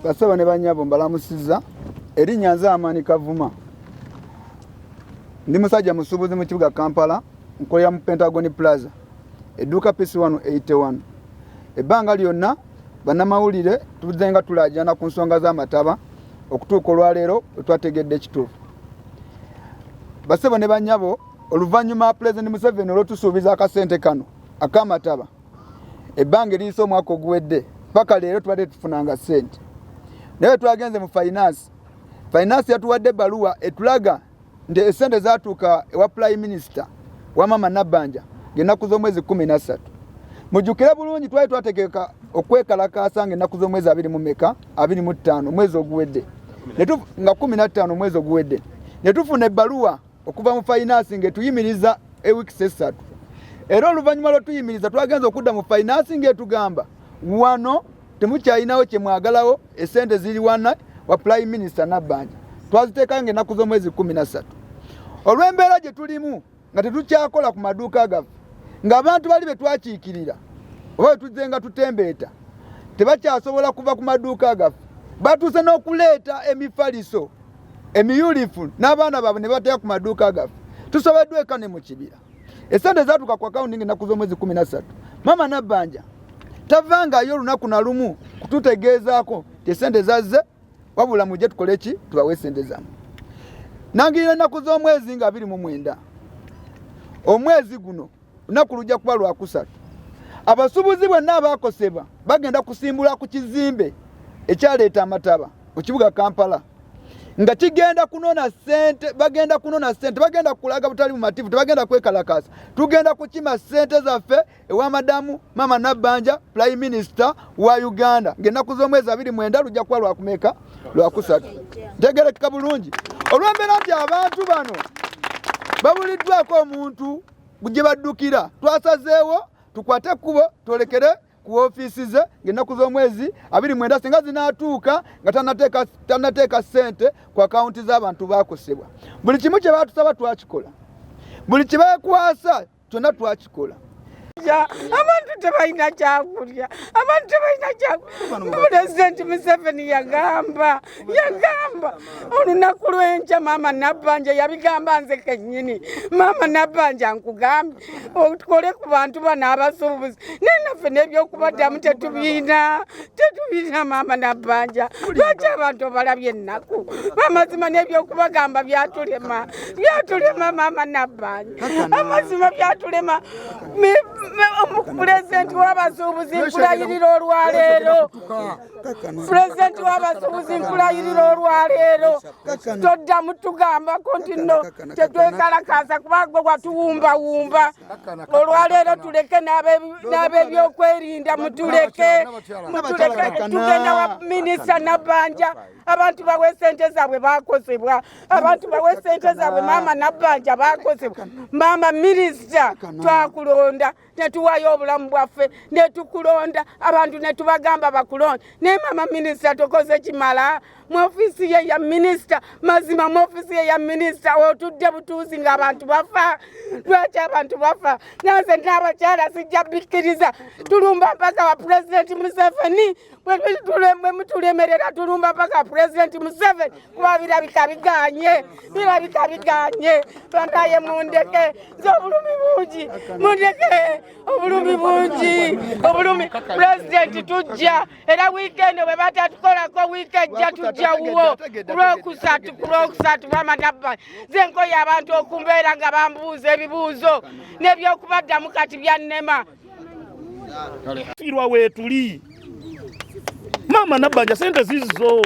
basaba ne banyabo mbalamusiza eri Nyanza Amani Kavuma ndi musajja musubuzi mu kibuga Kampala nkolera mu Pentagon Plaza eduka PC181 ebbanga lyonna bannamawulire tuzenga tulajana ku nsonga z'amataba okutuuka olwaleero twategedde ekituufu basaba ne banyabo oluvannyuma President Museveni olwotusuubiza akasente kano akamataba ebbanga eriiso omwaka oguwedde paka leero tubadde tufunanga sente naye twagenze mu finance yatuwadde baluwa etulaga nti esente zaatuuka ewa Prime Minister wa Mama Nabbanja ng'ennaku z'omwezi 13 mujjukire bulungi twali twategeeka okwekalakaasa ng'ennaku z'omwezi 25 mwezi oguwedde nga 15 mwezi oguwedde ne tufuna ebbaluwa okuva mu finance ng'etuyimiriza ewiiki 3 era oluvannyuma lw'otuyimiriza twagenza okudda mu finance ng'etugamba wano temukyalinawo kye mwagalawo esente ziri wana wa Prime Minister Nabbanja twaziteeka ng'ennaku z'omwezi 13 olw'embeera gye tulimu nga tetukyakola ku maduuka gaffe ng'abantu bali be twakiikirira oba tuzenga tutembeeta tebakyasobola kuva ku maduuka gaffe batuuse n'okuleeta emifaliso emiyulifu n'abaana baabwe ne bateeka ku maduuka gaffe tusobeddwa eka ne mu kibira esente zaatuuka ku akawunti ng'ennaku z'omwezi 13 Mama Nabbanja tavangayo olunaku na lumu kututegeezaako ti esente zazze wabula mujje tukole ki tubawe esente zammwe nangirira ennaku z'omwezi nga 29 omwezi guno lunaku lujja kuba lwakusatu abasuubuzi bonna abaakosebwa bagenda kusimbula ku kizimbe ekyaleeta amataba mu kibuga Kampala nga kigenda kunona sente bagenda kulaga butali mu mativu tebagenda kwekalakaasa tugenda kukima sente zaffe ewa madamu Mama Nabbanja Prime Minister wa Uganda ng'ennaku z'omwezi 29 lujja kuba lwakumeka lwakusatu ntegerekeka bulungi olw'embeera nti abantu bano babuliddwako omuntu gye baddukira twasazeewo tukwate ekkubo twolekere ku ofiisi ze ng'ennaku z'omwezi 29 singa zinaatuuka nga tannateeka ssente ku akawunti z'abantu baakosebwa buli kimu kye baatusaba twakikola buli kye beekwasa kyonna twakikola abantu tebalina kyakulya abantu tebalina kyakulya Pulezidenti Museveni yagamba olunaku lw'enkya Mama Nabbanja yabigamba nze kennyini Mama Nabbanja nkugambye otukole ku bantu bano abasuubuzi naye naffe n'ebyokubaddamu tetubiina Mama Nabbanja lwaki abantu obalabye ennaku amazima n'ebyokubagamba byatulema Mama Nabbanja amazima byatulema Pulezidenti w'abasuubuzi nkulayirira olwaleero Pulezidenti w'abasuubuzi nkulayirira olwaleero toddamu tugambako nti nno tetwekalakaasa kuba gwe watuwumbawumba olwaleero tuleke n'ab'ebyokwerinda mutuleke tugenda wa Minisita Nabbanja abantu bawe sente zaabwe baakosebwa abantu bawe sente zaabwe Mama Nabbanja baakosebwa Mama Minisita twakulonda netuwayo obulamu bwaffe netukulonda abantu netubagamba bakulonda naye Mama Minisita tokoze kimala mu ofiisi ye ya Minisita mazima mu ofiisi ye ya Minisita otudde butuuzi ng'abantu bafa lwaki abantu bafa nanze n'abakyala sijja bikkiriza tulumba mpaka wa Pulezidenti Museveni bwe mutulemerera tulumba mpaka Pulezidenti Museveni kuba birabika biganye bantaye mundeke nze obulumi bungi mundeke obulumi bungi Pulezidenti tujja era wiikendi bwe batatukolako wiikejja tujja wuwo kulwokusatu Mama Nabbanja nze nkoye abantu okumbeera nga bambuuza ebibuuzo n'ebyokubaddamu kati byannema firwa weetuli Mama Nabbanja sente zizo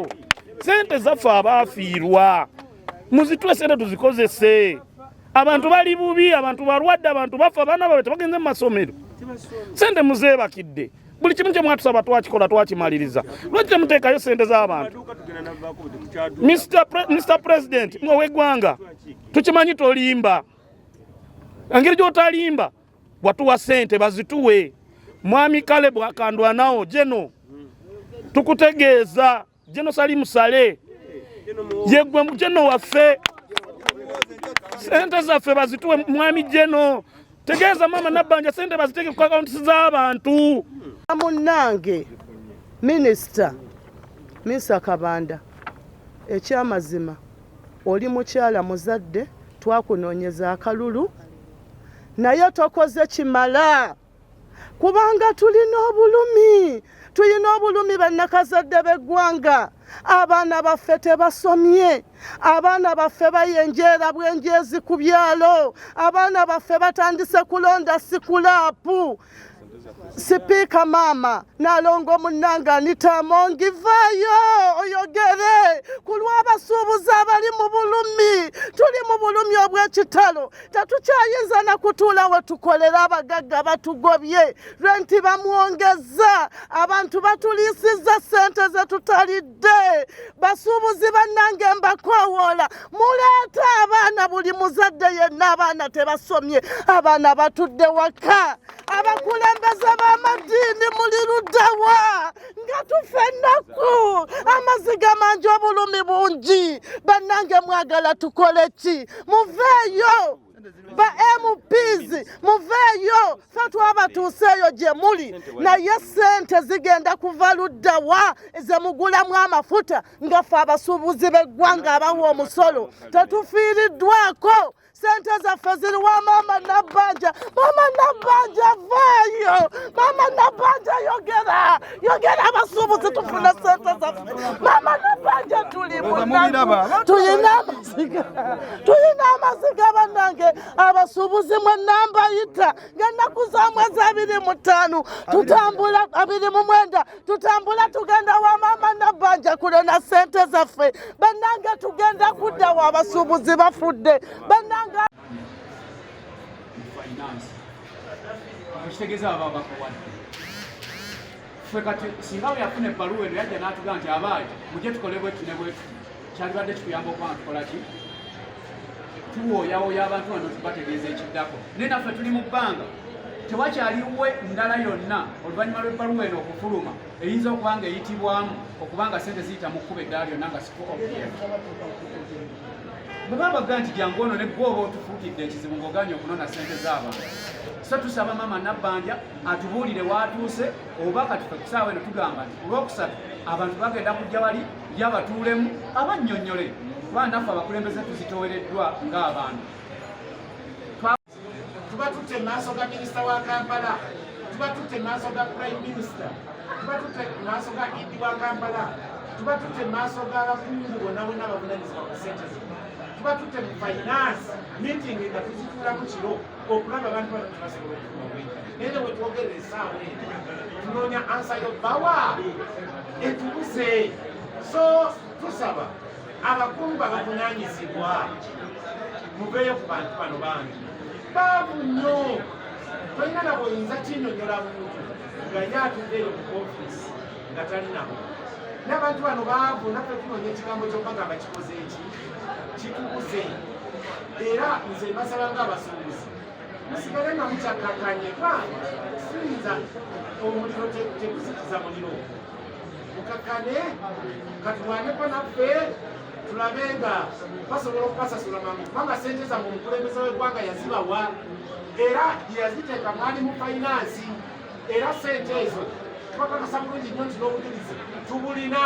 sente zaffe abaafiirwa muzitule sente tuzikozese abantu bali bubi abantu balwadde abantu bafa abaana baabwe tebagenze mu masomero sente muzeebakidde buli kimu kye mwatusaba twakikola twakimaliriza lwaki temuteekayo sente z'abantu Mr. President w'eggwanga tukimanyi tolimba engeri gy'otalimba watuwa sente bazituwe Mwami Caleb akandwanawo jeno tukutegeeza jeno sali musale yegwe jeno waffe sente zaffe bazituwe Mwami jeno tegeeza Mama Nabbanja sente baziteke ku akawunti z'abantu munnange Minisita Minsa Kabanda, ekyamazima oli mukyala muzadde, twakunoonyeza akalulu naye tokoze kimala kubanga tulina obulumi bannakazadde b'eggwanga. Abaana baffe tebasomye, abaana baffe bayenjeera bwenjeezi ku byalo, abaana baffe batandise kulonda sikulaapu. Sipiika maama Nalongo munnange Anita Amongi, vaayo oyogere ku lw'abasuubuzi abali mu bulumi. Tuli mu bulumi obw'ekitalo, tetukyayinza na kutuula we tukolera abagagga batugobye lwenti bamwongeza, abantu batuliisizza ssente ze tutalidde. Basuubuzi bannange mbakoowoola, muleeta abaana, buli muzadde yenna abaana tebasomye, abaana batudde waka. Abakulembeze b'amadiini muli luddawa nga tufa ennaku, amaziga mangi, obulumi bungi. Bannange mwagala tukole ki? Muveeyo ba MPs, muveeyo, ffe twabatuuseeyo gye muli, naye ssente zigenda kuva luddawa ze mugulamu amafuta nga ffe abasuubuzi b'eggwanga abawa omusolo tetufiiriddwako. Sente zaffe ziri wa Maama Nabbanja. Maama Nabbanja vaayo, Maama Nabbanja yogera abasuubuzi tufune sente zaffe. Maama Nabbanja tuli munaku, tulina amaziga bannange, abasuubuzi mwenna mbayita ng'ennaku za mwezi 25 tutambula 29 tutambula tugenda wa Maama Nabbanja kulona sente zaffe. Bannange tugenda kudda wa abasuubuzi bafudde. Bannange Kitegeeza baba bakuwadde. Ffe kati singa we yafuna ebbaluwa eno yajja n'atugamba nti abaayi mujje tukole bwetu ne bwetu, kyalibadde kituyamba okubanga tukola ki? Tuwooyawooya abantu bano tubategeeza ekiddako. Naye naffe tuli mu bbanga, tewakyaliwe ndala yonna oluvannyuma lw'ebbaluwa eno okufuluma eyinza okuba nga eyitibwamu okubanga ssente ziyita mu kkuba eddala lyonna nga sikuobye. Bwe babaga nti jangu ono ne bw'oba otufuukidde ekizibu ng'oganye okunona ssente z'abantu. So tusaba Maama Nabbanja atubuulire w'atuuse, oba kati ffe ku ssaawa eno tugamba nti olwokusatu abantu bagenda kujja wali y'abatuulemu abannyonnyole, kuba naffe abakulembeze tuzitoowereddwa ng'abantu. Tuba tutte maaso ga minisita wa Kampala, tuba tutte maaso ga prime minister, tuba tutte maaso ga Idi wa Kampala, tuba tutte maaso g'abakungu bonna bonna abavunaanyizibwa ku ssente zino. Tuba tutte mu finance meeting nga tuzituula mu kiro okulaba abantu bano tebasobola okufuna obwejja. Naye bwe twogerera essaawa eno tunoonya ansa y'obbawa etubuze. So tusaba abakungu abavunaanyizibwa muveeyo ku bantu bano bangi baavu nnyo. Tolina nabo oyinza kinnyonnyola muntu nga ye atuddeeyo mu ofiisi nga talinabo. N'abantu bano baavu, naffe tunoonya ekigambo kyokka nga bakikoze eki kitubuze. Era nze mbasaba ng'abasuubuzi musigale nga mukyakkakkanye, kubanga siyinza omuliro teguzikiza muliro. Mukakkane katulwaneko naffe tulabe nga basobola okubasasula mangu, kubanga ssente zammwe omukulembeze w'eggwanga yazibawa era yaziteeka mwali mu fayinansi. Era ssente ezo tubakakasa bulungi nnyo nti n'obujulizi tubulina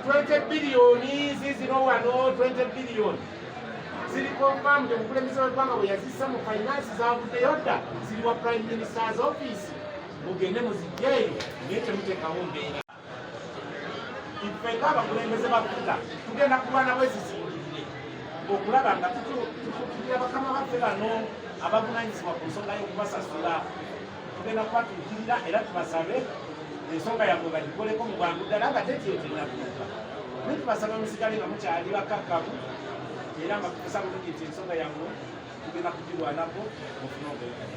20 biliyoni zizino wano, 20 biliyoni ziri confirmed. Omukulembeze w'eggwanga bwe yazissa mu fayinansi zavuddeyo dda, ziri wa prime minister's office. Mugende muzijjeeyo naye temuteekawo mbeera. Iffe ng'abakulembeze b'Afrika tugenda kulwana bwezizingirire okulaba nga tutuukirira bakama baffe bano abavunaanyizibwa ku nsonga y'okubasasula. Tugenda kubatuukirira era tubasabe ensonga yammwe bagikoleko mu bwangu ddala nga tekyetennatuuka. Naye tubasabe musigale nga mukyali bakkakkamu era nga tukusa bulungi nti ensonga yammwe tugenda kugirwanako mufune obwekati.